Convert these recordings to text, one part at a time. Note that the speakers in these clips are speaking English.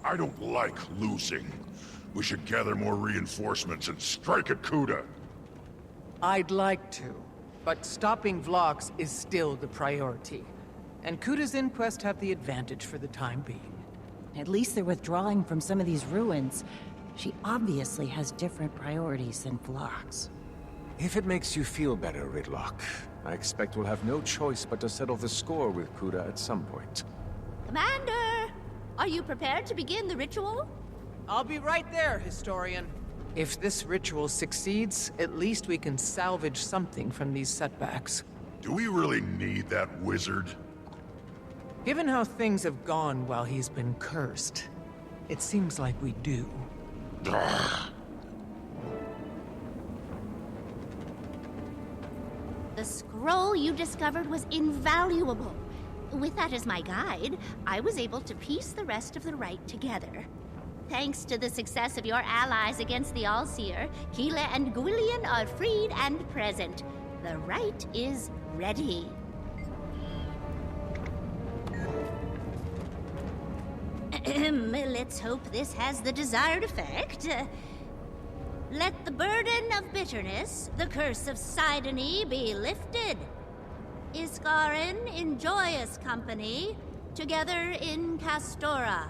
I don't like losing. We should gather more reinforcements and strike at Kuda. I'd like to, but stopping Vlox is still the priority. And Kuda's inquest have the advantage for the time being. At least they're withdrawing from some of these ruins. She obviously has different priorities than Vlox. If it makes you feel better, Ridlock, I expect we'll have no choice but to settle the score with Kuda at some point. Commander! Are you prepared to begin the ritual? I'll be right there, Historian. If this ritual succeeds, at least we can salvage something from these setbacks. Do we really need that wizard? Given how things have gone while he's been cursed, it seems like we do. Ugh. The scroll you discovered was invaluable. With that as my guide, I was able to piece the rest of the rite together. Thanks to the success of your allies against the Allseer, Keela and Gwillian are freed and present. The rite is ready. Let's hope this has the desired effect. Let the burden of bitterness, the curse of Sidony, be lifted. Iskarin in joyous company, together in Castora.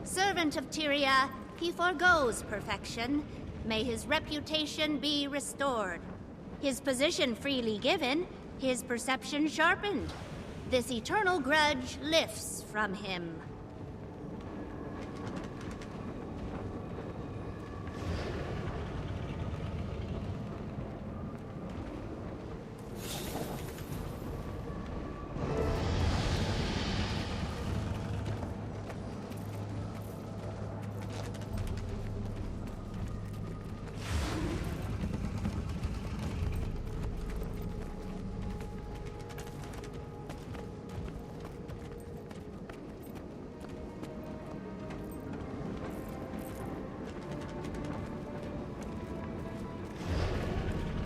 Servant of Tyria, he forgoes perfection. May his reputation be restored. His position freely given, his perception sharpened. This eternal grudge lifts from him.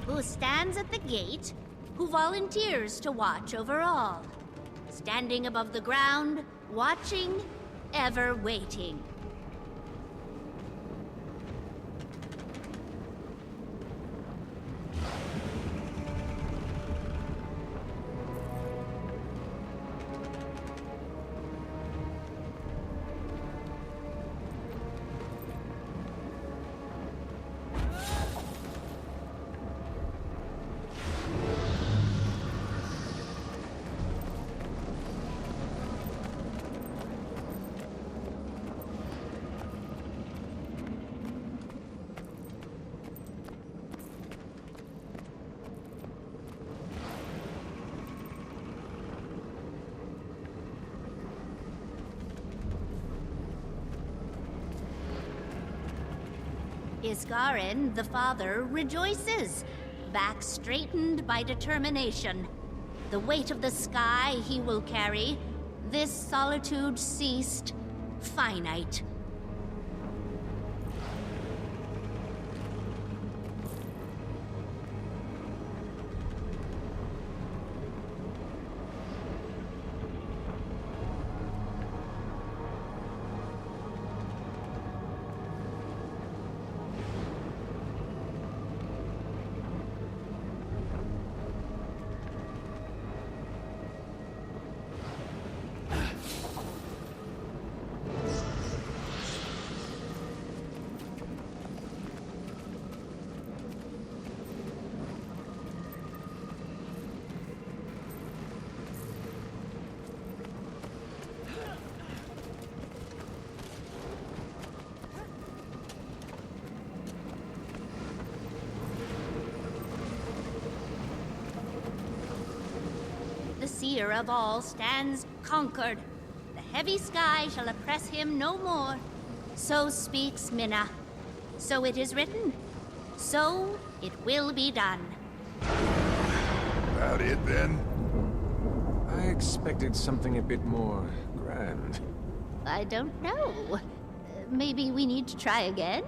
Who stands at the gate, who volunteers to watch over all. Standing above the ground, watching, ever waiting. Iskarin, the father, rejoices, back straightened by determination. The weight of the sky he will carry, this solitude ceased, finite. leader of all stands conquered. The heavy sky shall oppress him no more. So speaks Minna. So it is written. So it will be done. That it then? I expected something a bit more grand. I don't know. Maybe we need to try again?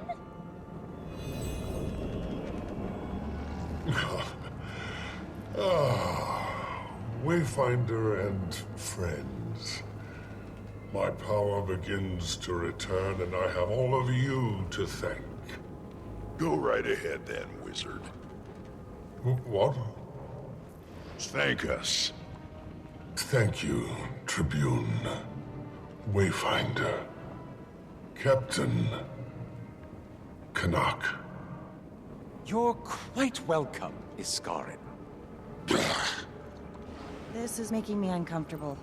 Wayfinder and friends. My power begins to return, and I have all of you to thank. Go right ahead then, wizard. What? Thank us. Thank you, Tribune, Wayfinder, Captain Canuck. You're quite welcome, Iskarin. This is making me uncomfortable.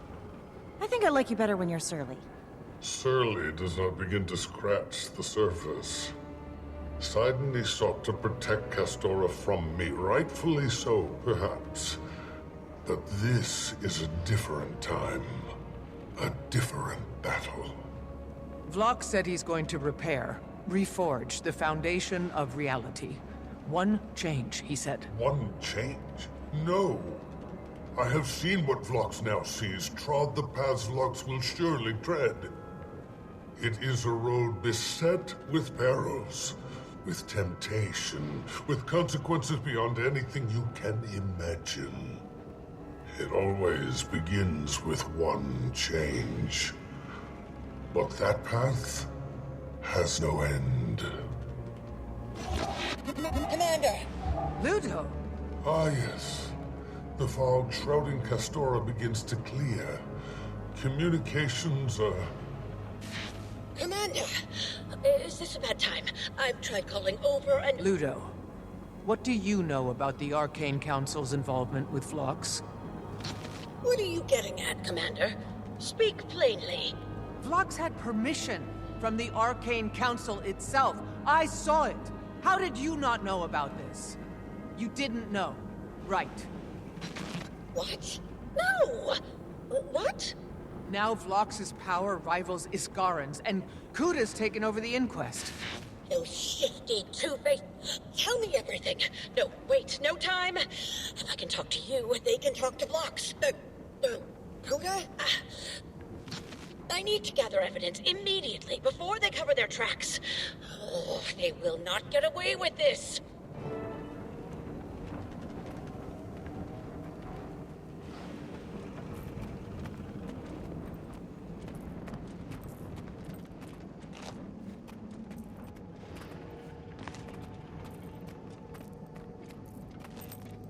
I think I like you better when you're surly. Surly does not begin to scratch the surface. Sidney sought to protect Castora from me, rightfully so, perhaps. But this is a different time. A different battle. Vlok said he's going to repair, reforge the foundation of reality. One change, he said. One change? No. I have seen what Vlox now sees, trod the paths Vlox will surely tread. It is a road beset with perils, with temptation, with consequences beyond anything you can imagine. It always begins with one change. But that path has no end. Commander! Ludo! Ah, yes. The fog shrouding Castora begins to clear. Communications are... Commander, is this a bad time? I've tried calling over and... Ludo, what do you know about the Arcane Council's involvement with Vlox? What are you getting at, Commander? Speak plainly. Vlox had permission from the Arcane Council itself. I saw it. How did you not know about this? You didn't know, right? What? No! What? Now Vlox's power rivals Iskarin's, and Kuda's taken over the inquest. You shifty two-faced... Tell me everything. No, wait, no time. If I can talk to you, they can talk to Vlox. Kuda? I need to gather evidence immediately, before they cover their tracks. Oh, they will not get away with this.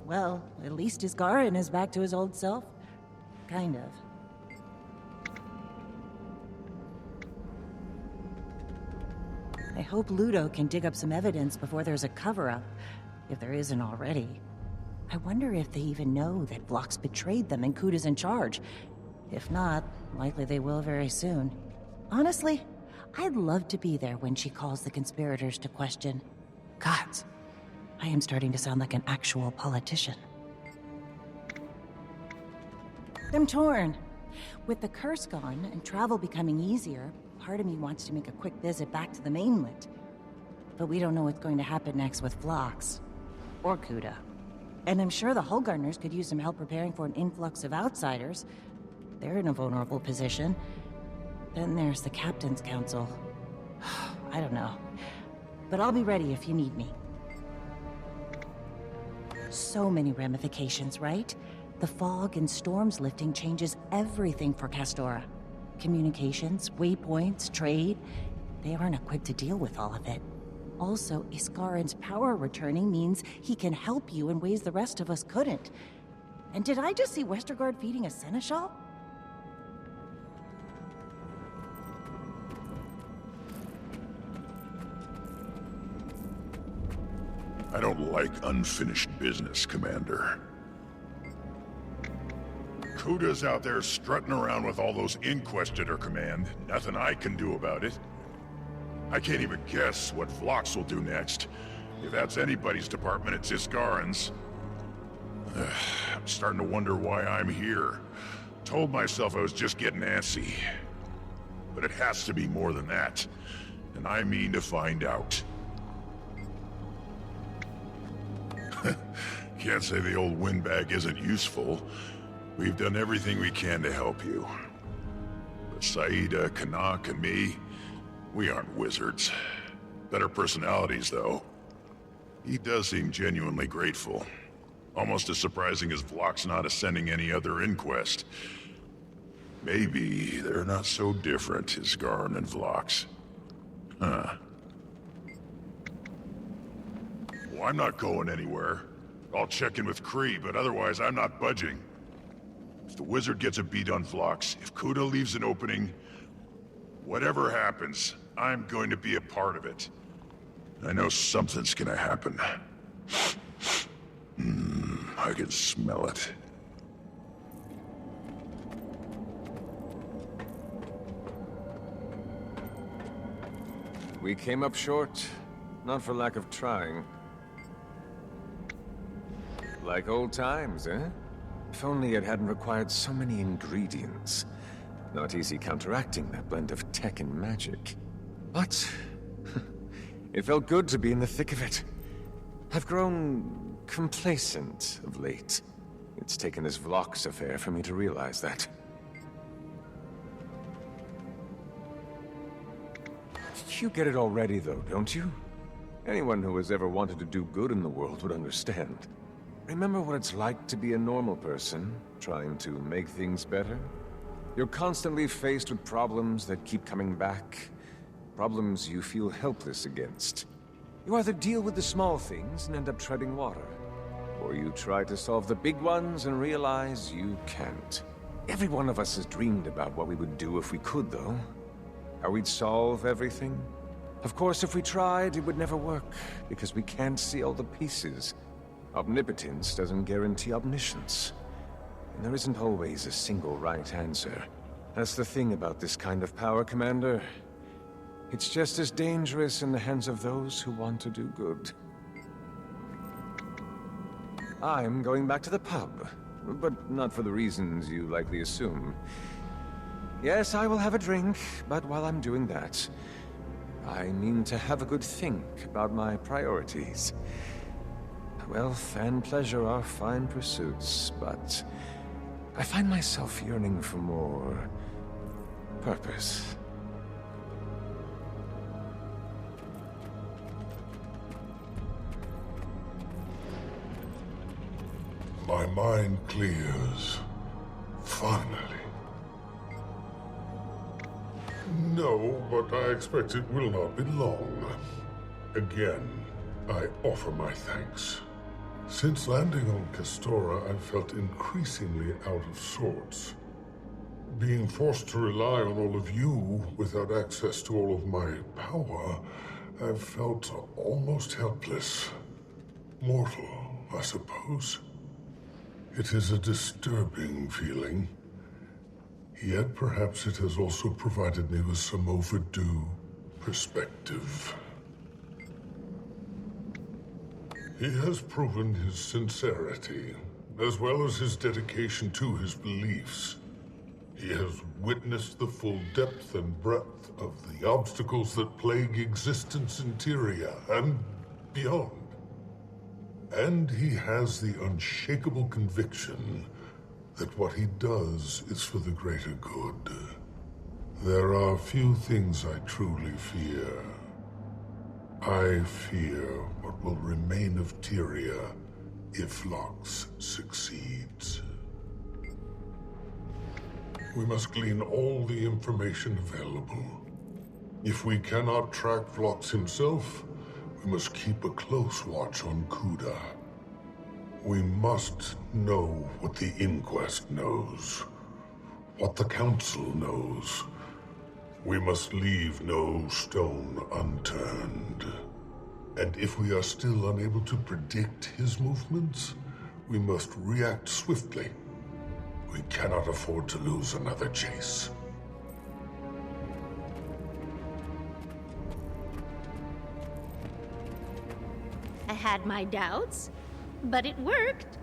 Well, at least Iskarin is back to his old self. Kind of. I hope Ludo can dig up some evidence before there's a cover-up, if there isn't already. I wonder if they even know that Vlox betrayed them and Kuda's in charge. If not, likely they will very soon. Honestly, I'd love to be there when she calls the conspirators to question. Gods, I am starting to sound like an actual politician. I'm torn. With the curse gone and travel becoming easier, part of me wants to make a quick visit back to the mainland. But we don't know what's going to happen next with Vlox. Or Kuda. And I'm sure the Hullgarners could use some help preparing for an influx of outsiders. They're in a vulnerable position. Then there's the Captain's Council. I don't know. But I'll be ready if you need me. So many ramifications, right? The fog and storms lifting changes everything for Castora. Communications, waypoints, trade. They aren't equipped to deal with all of it. Also, Iskarin's power returning means he can help you in ways the rest of us couldn't. And did I just see Westergaard feeding a seneschal? I don't like unfinished business, Commander. Kuda's out there strutting around with all those inquests at her command. Nothing I can do about it. I can't even guess what Vlox will do next. If that's anybody's department, it's Iskarin's. I'm starting to wonder why I'm here. told myself I was just getting antsy. But it has to be more than that. And I mean to find out. Can't say the old windbag isn't useful. We've done everything we can to help you. But Saida, Kanak, and me, we aren't wizards. Better personalities, though. He does seem genuinely grateful. Almost as surprising as Vlock's not ascending any other inquest. Maybe they're not so different, Isgarn and Vlox. Huh. Well, I'm not going anywhere. I'll check in with Kree, but otherwise I'm not budging. If the wizard gets a beat on Vlox, if Kuda leaves an opening, whatever happens, I'm going to be a part of it. I know something's gonna happen. I can smell it. We came up short, not for lack of trying. Like old times, eh? If only it hadn't required so many ingredients. Not easy counteracting that blend of tech and magic. But it felt good to be in the thick of it. I've grown complacent of late. It's taken this Vlox affair for me to realize that. You get it already, though, don't you? Anyone who has ever wanted to do good in the world would understand. Remember what it's like to be a normal person, trying to make things better? You're constantly faced with problems that keep coming back. Problems you feel helpless against. You either deal with the small things and end up treading water, or you try to solve the big ones and realize you can't. Every one of us has dreamed about what we would do if we could, though. How we'd solve everything. Of course, if we tried, it would never work, because we can't see all the pieces. Omnipotence doesn't guarantee omniscience. And there isn't always a single right answer. That's the thing about this kind of power, Commander. It's just as dangerous in the hands of those who want to do good. I'm going back to the pub, but not for the reasons you likely assume. Yes, I will have a drink, but while I'm doing that, I mean to have a good think about my priorities. Wealth and pleasure are fine pursuits, but I find myself yearning for more purpose. My mind clears. Finally. No, but I expect it will not be long. Again, I offer my thanks. Since landing on Castora, I've felt increasingly out of sorts. Being forced to rely on all of you without access to all of my power, I've felt almost helpless. Mortal, I suppose. It is a disturbing feeling. Yet perhaps it has also provided me with some overdue perspective. He has proven his sincerity, as well as his dedication to his beliefs. He has witnessed the full depth and breadth of the obstacles that plague existence in Tyria and beyond. And he has the unshakable conviction that what he does is for the greater good. There are few things I truly fear. I fear what will remain of Tyria if Vlox succeeds. We must glean all the information available. If we cannot track Vlox himself, we must keep a close watch on Kuda. We must know what the Inquest knows, what the Council knows. We must leave no stone unturned. And if we are still unable to predict his movements, we must react swiftly. We cannot afford to lose another chase. I had my doubts, but it worked.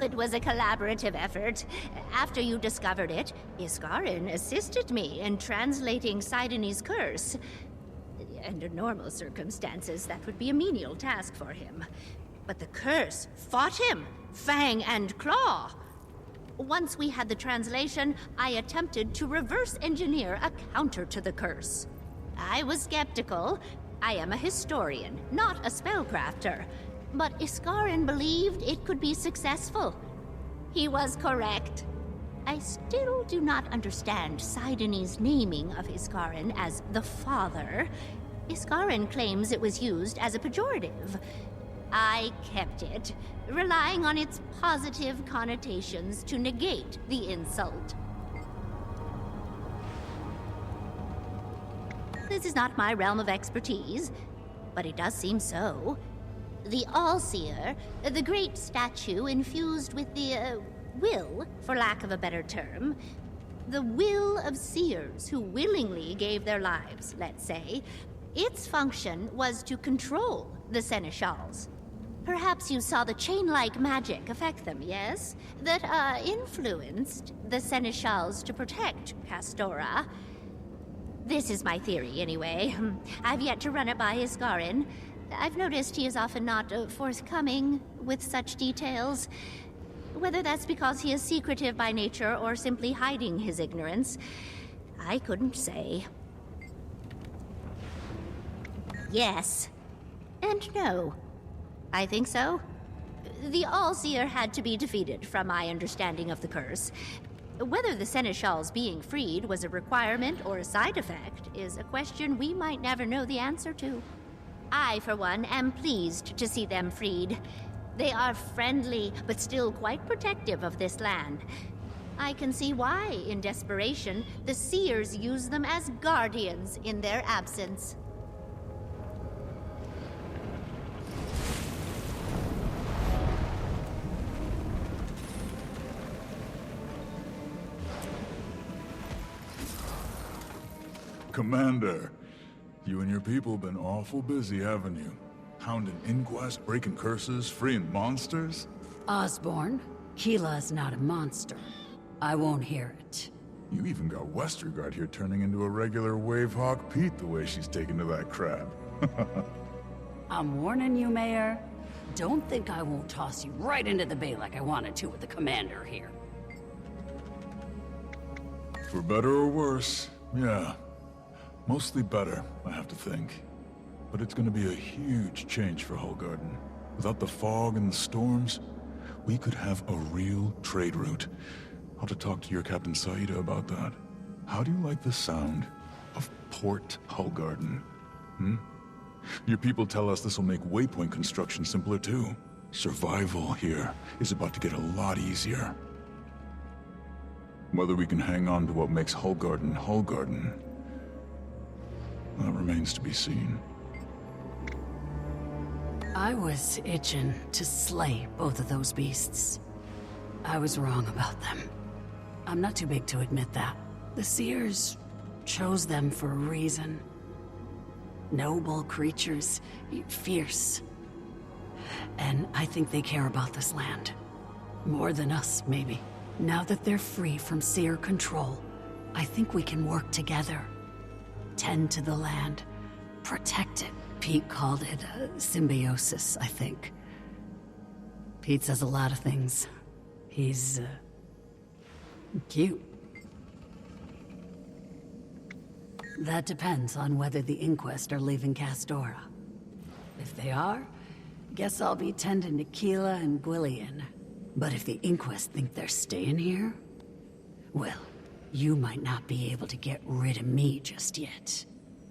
It was a collaborative effort. After you discovered it, Iskarin assisted me in translating Sidoni's curse. Under normal circumstances, that would be a menial task for him. But the curse fought him, fang and claw. Once we had the translation, I attempted to reverse engineer a counter to the curse. I was skeptical. I am a historian, not a spellcrafter. But Iskarin believed it could be successful. He was correct. I still do not understand Sidoni's naming of Iskarin as the Father. Iskarin claims it was used as a pejorative. I kept it, relying on its positive connotations to negate the insult. This is not my realm of expertise, but it does seem so. The All-Seer, the great statue infused with the, will, for lack of a better term, the will of seers who willingly gave their lives, let's say, its function was to control the Seneschals. Perhaps you saw the chain-like magic affect them, yes? That, influenced the Seneschals to protect Castora. This is my theory, anyway. I've yet to run it by Iskarin. I've noticed he is often not forthcoming with such details. Whether that's because he is secretive by nature or simply hiding his ignorance, I couldn't say. Yes. And no. I think so. The All-Seer had to be defeated, from my understanding of the curse. Whether the Seneschals being freed was a requirement or a side effect is a question we might never know the answer to. I, for one, am pleased to see them freed. They are friendly, but still quite protective of this land. I can see why, in desperation, the Seers use them as guardians in their absence. Commander, you and your people have been awful busy, haven't you? Hounding inquests, breaking curses, freeing monsters? Osborne, Keela's not a monster. I won't hear it. You even got Westergaard here turning into a regular Wavehawk Pete the way she's taken to that crab. I'm warning you, Mayor. Don't think I won't toss you right into the bay like I wanted to with the commander here. For better or worse, yeah. Mostly better, I have to think. But it's gonna be a huge change for Hullgarden. Without the fog and the storms, we could have a real trade route. I'll have to talk to your Captain Saida about that. How do you like the sound of Port Hullgarden? Your people tell us this will make waypoint construction simpler too. Survival here is about to get a lot easier. Whether we can hang on to what makes Hullgarden Hullgarden, that remains to be seen. I was itching to slay both of those beasts. I was wrong about them. I'm not too big to admit that. The Seers chose them for a reason. Noble creatures, fierce. And I think they care about this land. More than us, maybe. Now that they're free from Seer control, I think we can work together. Tend to the land. Protect it. Pete called it symbiosis, I think. Pete says a lot of things. He's, cute. That depends on whether the Inquest are leaving Castora. If they are, guess I'll be tending to Keela and Gwillian. But if the Inquest think they're staying here, well, you might not be able to get rid of me just yet.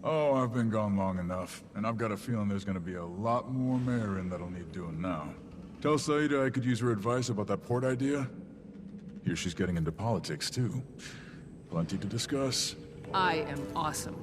Oh, I've been gone long enough, and I've got a feeling there's gonna be a lot more Marin that'll need doing now. Tell Saida I could use her advice about that port idea. Here she's getting into politics, too. Plenty to discuss. I am awesome.